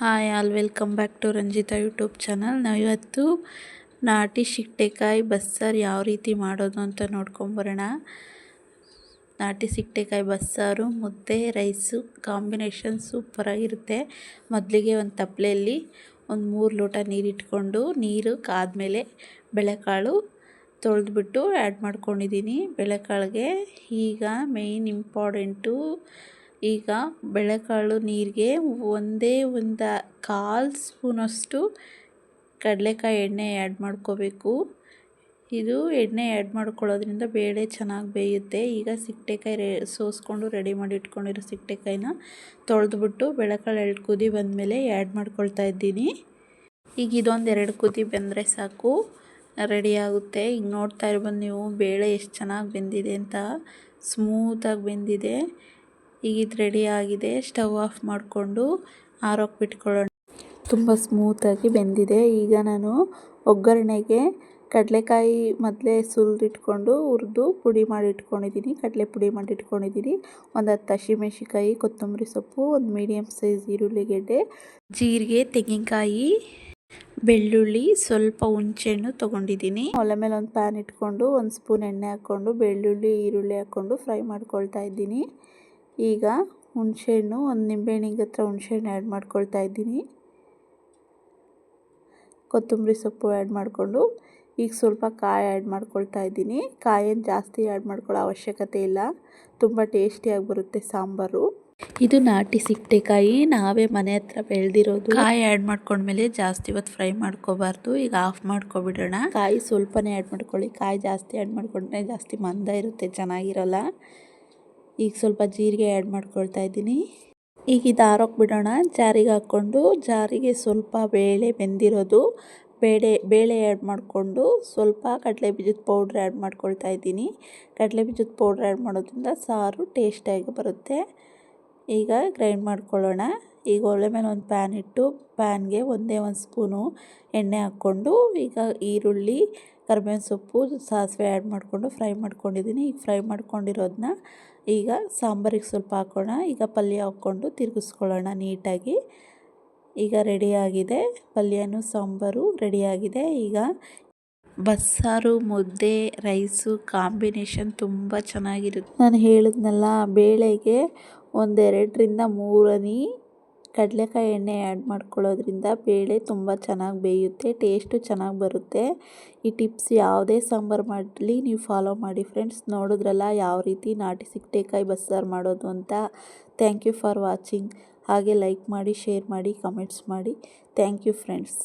Hi all welcome back to Ranjita YouTube channel. ನಾವಿವತ್ತು ನಾಟಿ ಸಿಕ್ಟೆಕಾಯಿ ಬಸ್ಸಾರು ಯಾವ ರೀತಿ ಮಾಡೋದು ಅಂತ ನೋಡ್ಕೊಂಬರೋಣ. ನಾಟಿ ಸಿಕ್ಟೆಕಾಯಿ ಬಸ್ಸಾರು ಮುದ್ದೆ ರೈಸು ಕಾಂಬಿನೇಷನ್ ಸೂಪರಾಗಿರುತ್ತೆ. ಮೊದಲಿಗೆ ಒಂದು ತಪ್ಪಲೆಯಲ್ಲಿ ಒಂದು 3 ಲೋಟ ನೀರಿಟ್ಕೊಂಡು ನೀರು ಕಾದ್ಮೇಲೆ ಬೇಳೆಕಾಳು ತೊಳೆದ್ಬಿಟ್ಟು ಆ್ಯಡ್ ಮಾಡ್ಕೊಂಡಿದ್ದೀನಿ ಬೇಳೆಕಾಳಿಗೆ. ಈಗ ಮೇಯ್ನ್ ಇಂಪಾರ್ಟೆಂಟು, ಈಗ ಬೇಳೆಕಾಳು ನೀರಿಗೆ ಒಂದು ಕಾಲು ಸ್ಪೂನಷ್ಟು ಕಡಲೆಕಾಯಿ ಎಣ್ಣೆ ಆ್ಯಡ್ ಮಾಡ್ಕೋಬೇಕು. ಇದು ಎಣ್ಣೆ ಆ್ಯಡ್ ಮಾಡ್ಕೊಳ್ಳೋದ್ರಿಂದ ಬೇಳೆ ಚೆನ್ನಾಗಿ ಬೇಯುತ್ತೆ. ಈಗ ಸಿಕ್ಟೆಕಾಯಿ ಸೋಸ್ಕೊಂಡು ರೆಡಿ ಮಾಡಿ ಇಟ್ಕೊಂಡಿರೋ ಸಿಕ್ಟೆಕಾಯಿನ ತೊಳೆದ್ಬಿಟ್ಟು ಬೇಳೆಕಾಳು 2 ಕುದಿ ಬಂದಮೇಲೆ ಆ್ಯಡ್ ಮಾಡ್ಕೊಳ್ತಾ ಇದ್ದೀನಿ. ಈಗ ಇದೊಂದು 2 ಕುದಿ ಬೆಂದರೆ ಸಾಕು, ರೆಡಿ ಆಗುತ್ತೆ. ಈಗ ನೋಡ್ತಾ ಇರ್ಬೋದು ನೀವು ಬೇಳೆ ಎಷ್ಟು ಚೆನ್ನಾಗಿ ಬೆಂದಿದೆ ಅಂತ, ಸ್ಮೂತಾಗಿ ಬೆಂದಿದೆ. ಈಗ ಇದು ರೆಡಿ ಆಗಿದೆ. ಸ್ಟವ್ ಆಫ್ ಮಾಡಿಕೊಂಡು ಆರೋಕ್ಕೆ ಬಿಟ್ಕೊಳ್ಳೋಣ. ತುಂಬ ಸ್ಮೂತಾಗಿ ಬೆಂದಿದೆ. ಈಗ ನಾನು ಒಗ್ಗರಣೆಗೆ ಕಡಲೆಕಾಯಿ ಮೊದಲೇ ಸುಲಿದಿಟ್ಕೊಂಡು ಹುರಿದು ಪುಡಿ ಮಾಡಿ ಇಟ್ಕೊಂಡಿದ್ದೀನಿ, ಕಡಲೆ ಪುಡಿ ಮಾಡಿ ಇಟ್ಕೊಂಡಿದ್ದೀನಿ. ಒಂದು 10 ಹಸಿಮೆಣಸಿಕಾಯಿ, ಕೊತ್ತಂಬರಿ ಸೊಪ್ಪು, ಒಂದು ಮೀಡಿಯಮ್ ಸೈಜ್ ಈರುಳ್ಳಿಗೆಡ್ಡೆ, ಜೀರಿಗೆ, ತೆಂಗಿನಕಾಯಿ, ಬೆಳ್ಳುಳ್ಳಿ, ಸ್ವಲ್ಪ ಹುಣಸೆಹಣ್ಣು ತೊಗೊಂಡಿದ್ದೀನಿ. ಒಲೆ ಮೇಲೆ ಒಂದು ಪ್ಯಾನ್ ಇಟ್ಕೊಂಡು 1 ಸ್ಪೂನ್ ಎಣ್ಣೆ ಹಾಕ್ಕೊಂಡು ಬೆಳ್ಳುಳ್ಳಿ ಈರುಳ್ಳಿ ಹಾಕ್ಕೊಂಡು ಫ್ರೈ ಮಾಡ್ಕೊಳ್ತಾ ಇದ್ದೀನಿ. ಈಗ ಹುಣಸೆಹಣ್ಣು, ಒಂದು ನಿಂಬೆಹಣ್ಣಿಗೆ ಹತ್ರ ಹುಣಸೆಹಣ್ಣು ಆ್ಯಡ್ ಮಾಡ್ಕೊಳ್ತಾ ಇದ್ದೀನಿ. ಕೊತ್ತಂಬರಿ ಸೊಪ್ಪು ಆ್ಯಡ್ ಮಾಡಿಕೊಂಡು ಈಗ ಸ್ವಲ್ಪ ಕಾಯಿ ಆ್ಯಡ್ ಮಾಡ್ಕೊಳ್ತಾ ಇದ್ದೀನಿ. ಕಾಯನ್ನು ಜಾಸ್ತಿ ಆ್ಯಡ್ ಮಾಡ್ಕೊಳ್ಳೋ ಅವಶ್ಯಕತೆ ಇಲ್ಲ, ತುಂಬ ಟೇಸ್ಟಿಯಾಗಿ ಬರುತ್ತೆ ಸಾಂಬಾರು. ಇದು ನಾಟಿ ಸಿಕ್ಟೆಕಾಯಿ, ನಾವೇ ಮನೆ ಹತ್ರ ಬೆಳೆದಿರೋದು. ಕಾಯಿ ಆ್ಯಡ್ ಮಾಡ್ಕೊಂಡ್ಮೇಲೆ ಜಾಸ್ತಿ ಹೊತ್ತು ಫ್ರೈ ಮಾಡ್ಕೋಬಾರ್ದು. ಈಗ ಆಫ್ ಮಾಡ್ಕೊಬಿಡೋಣ. ಕಾಯಿ ಸ್ವಲ್ಪನೇ ಆ್ಯಡ್ ಮಾಡ್ಕೊಳ್ಳಿ, ಕಾಯಿ ಜಾಸ್ತಿ ಆ್ಯಡ್ ಮಾಡ್ಕೊಂಡ್ರೆ ಜಾಸ್ತಿ ಮಂದ ಇರುತ್ತೆ, ಚೆನ್ನಾಗಿರಲ್ಲ. ಈಗ ಸ್ವಲ್ಪ ಜೀರಿಗೆ ಆ್ಯಡ್ ಮಾಡ್ಕೊಳ್ತಾ ಇದ್ದೀನಿ. ಈಗ ಇದು ಆರೋಕ್ಕೆ ಬಿಡೋಣ. ಜಾರಿಗೆ ಹಾಕ್ಕೊಂಡು ಜಾರಿಗೆ ಸ್ವಲ್ಪ ಬೇಳೆ ಬೆಂದಿರೋದು ಬೇಳೆ ಆ್ಯಡ್ ಮಾಡಿಕೊಂಡು ಸ್ವಲ್ಪ ಕಡಲೆ ಬೀಜದ ಪೌಡ್ರ್ ಆ್ಯಡ್ ಮಾಡ್ಕೊಳ್ತಾ ಇದ್ದೀನಿ. ಕಡಲೆ ಬೀಜದ ಪೌಡ್ರ್ ಆ್ಯಡ್ ಮಾಡೋದ್ರಿಂದ ಸಾರು ಟೇಸ್ಟಾಗಿ ಬರುತ್ತೆ. ಈಗ ಗ್ರೈಂಡ್ ಮಾಡ್ಕೊಳ್ಳೋಣ. ಈಗ ಒಲೆ ಮೇಲೆ ಒಂದು ಪ್ಯಾನ್ ಇಟ್ಟು ಪ್ಯಾನ್ಗೆ ಒಂದೇ 1 ಸ್ಪೂನು ಎಣ್ಣೆ ಹಾಕ್ಕೊಂಡು ಈಗ ಈರುಳ್ಳಿ, ಕರಿಬೇವಿನ ಸೊಪ್ಪು, ಸಾಸಿವೆ ಆ್ಯಡ್ ಮಾಡಿಕೊಂಡು ಫ್ರೈ ಮಾಡ್ಕೊಂಡಿದ್ದೀನಿ. ಈಗ ಫ್ರೈ ಮಾಡ್ಕೊಂಡಿರೋದನ್ನ ಈಗ ಸಾಂಬಾರಿಗೆ ಸ್ವಲ್ಪ ಹಾಕೋಣ. ಈಗ ಪಲ್ಯ ಹಾಕ್ಕೊಂಡು ತಿರುಗಿಸ್ಕೊಳ್ಳೋಣ ನೀಟಾಗಿ. ಈಗ ರೆಡಿಯಾಗಿದೆ, ಪಲ್ಯನೂ ಸಾಂಬಾರು ರೆಡಿಯಾಗಿದೆ. ಈಗ ಬಸ್ಸಾರು ಮುದ್ದೆ ರೈಸು ಕಾಂಬಿನೇಷನ್ ತುಂಬ ಚೆನ್ನಾಗಿರುತ್ತೆ. ನಾನು ಹೇಳಿದ್ನಲ್ಲ, ಬೇಳೆಗೆ 1 2ರಿಂದ 3 ಹನಿ ಕಡಲೆಕಾಯಿ ಎಣ್ಣೆ ಆ್ಯಡ್ ಮಾಡ್ಕೊಳ್ಳೋದ್ರಿಂದ ಬೇಳೆ ತುಂಬ ಚೆನ್ನಾಗಿ ಬೇಯುತ್ತೆ, ಟೇಸ್ಟು ಚೆನ್ನಾಗಿ ಬರುತ್ತೆ. ಈ ಟಿಪ್ಸ್ ಯಾವುದೇ ಸಾಂಬಾರು ಮಾಡಲಿ ನೀವು ಫಾಲೋ ಮಾಡಿ ಫ್ರೆಂಡ್ಸ್. ನೋಡಿದ್ರಲ್ಲ ಯಾವ ರೀತಿ ನಾಟಿ ಸಿಕ್ಟೆಕಾಯಿ ಬಸ್ಸಾರು ಮಾಡೋದು ಅಂತ. Thank you for watching. ಹಾಗೆ ಲೈಕ್ ಮಾಡಿ, ಶೇರ್ ಮಾಡಿ, ಕಮೆಂಟ್ಸ್ ಮಾಡಿ. Thank you friends.